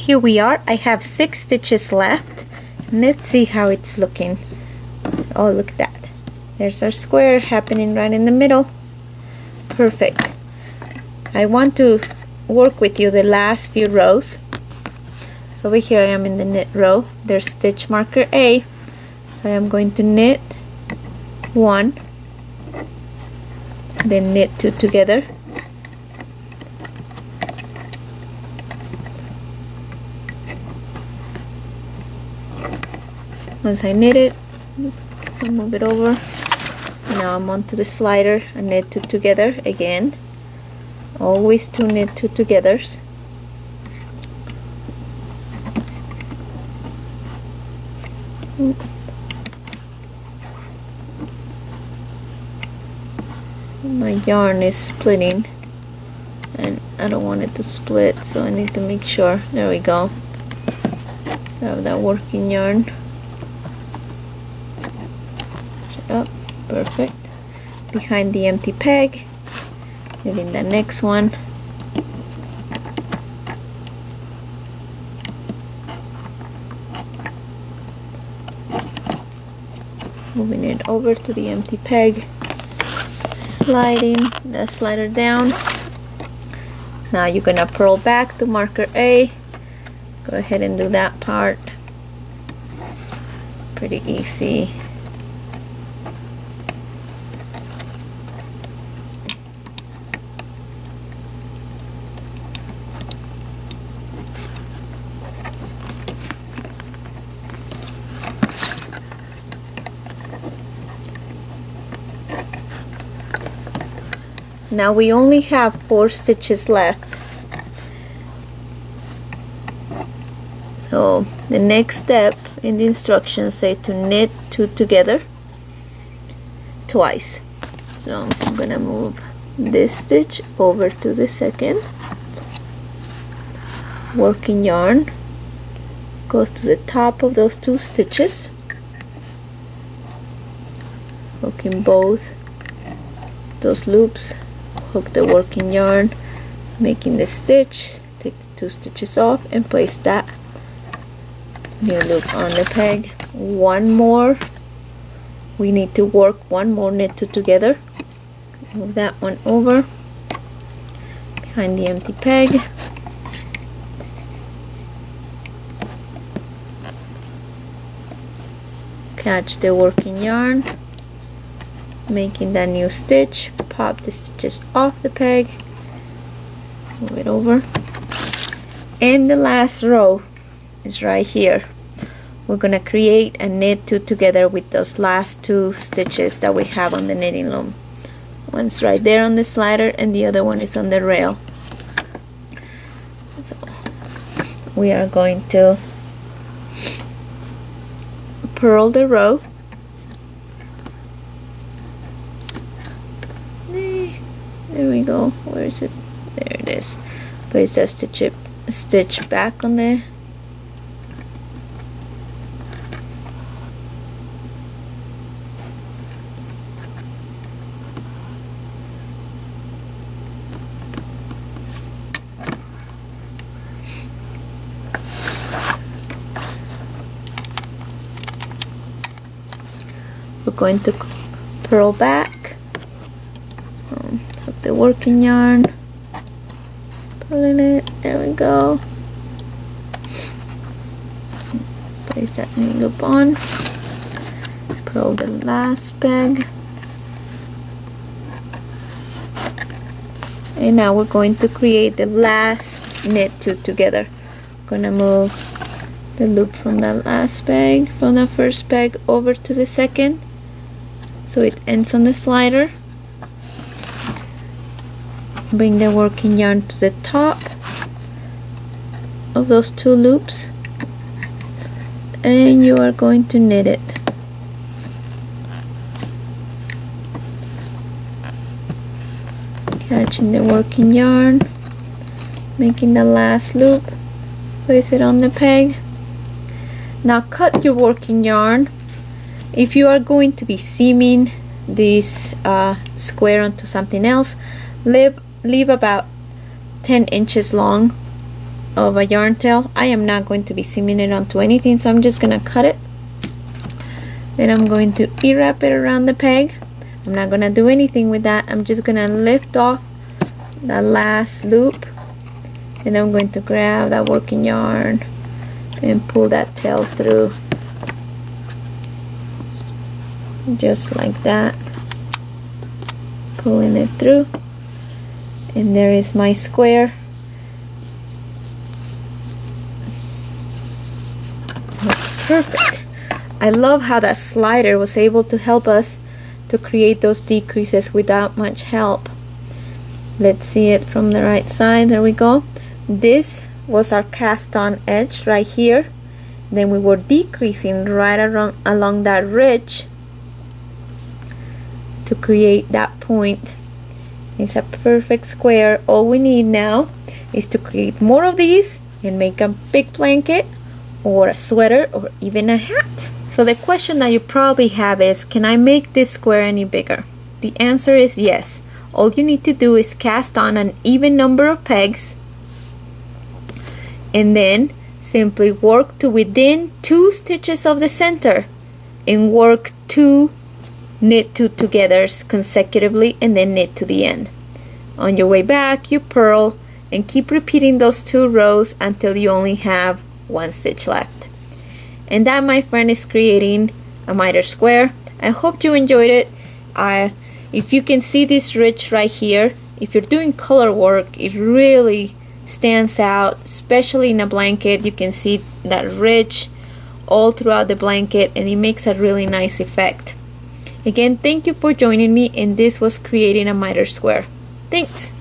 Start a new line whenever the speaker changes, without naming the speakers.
here we are. I have 6 stitches left. Let's see how it's looking. Oh, look at that. There's our square happening right in the middle. Perfect. I want to work with you the last few rows. So over here I am in the knit row. There's stitch marker A. I am going to knit 1, then knit 2 together. Once I knit it, I'll move it over. Now I'm onto the slider and knit 2 together again. Always 2 knit 2 togethers. My yarn is splitting and I don't want it to split, so I need to make sure. There we go. I have that working yarn. Up, perfect. Behind the empty peg, knitting the next one. Moving it over to the empty peg, sliding the slider down. Now you're gonna purl back to marker A. Go ahead and do that part. Pretty easy. Now we only have 4 stitches left. So the next step in the instructions say to knit 2 together twice. So I'm gonna move this stitch over to the second. Working yarn goes to the top of those 2 stitches, hooking both those loops. Hook the working yarn, making the stitch, take the 2 stitches off and place that new loop on the peg. One more, we need to work 1 more knit 2 together. Move that one over behind the empty peg. Catch the working yarn, making that new stitch. Pop the stitches off the peg, move it over, and the last row is right here. We're gonna create a knit 2 together with those last 2 stitches that we have on the knitting loom. One's right there on the slider and the other one is on the rail. So we are going to purl the row. There we go. Where is it? There it is. Place that stitch back on there. We're going to purl back. The working yarn, pulling it, there we go. Place that new loop on, purl the last peg, and now we're going to create the last knit 2 together. Gonna move the loop from the last peg, from the first peg over to the second, so it ends on the slider. Bring the working yarn to the top of those 2 loops and you are going to knit it. Catching the working yarn, making the last loop, place it on the peg. Now cut your working yarn. If you are going to be seaming this square onto something else, leave about 10 inches long of a yarn tail. I am not going to be seaming it onto anything, so I'm just gonna cut it. Then I'm going to E-wrap it around the peg. I'm not gonna do anything with that. I'm just gonna lift off the last loop. Then I'm going to grab that working yarn and pull that tail through. Just like that. Pulling it through. And there is my square. That's perfect. I love how that slider was able to help us to create those decreases without much help. Let's see it from the right side. There we go. This was our cast on edge right here. Then we were decreasing right along that ridge to create that point. It's a perfect square. All we need now is to create more of these and make a big blanket or a sweater or even a hat. So the question that you probably have is, can I make this square any bigger? The answer is yes. All you need to do is cast on an even number of pegs and then simply work to within 2 stitches of the center and work 2 knit 2 togethers consecutively and then knit to the end. On your way back, you purl and keep repeating those 2 rows until you only have 1 stitch left. And that, my friend, is creating a miter square. I hope you enjoyed it. If you can see this ridge right here, if you're doing color work, it really stands out, especially in a blanket. You can see that ridge all throughout the blanket and it makes a really nice effect. Again, thank you for joining me, and this was creating a miter square. Thanks.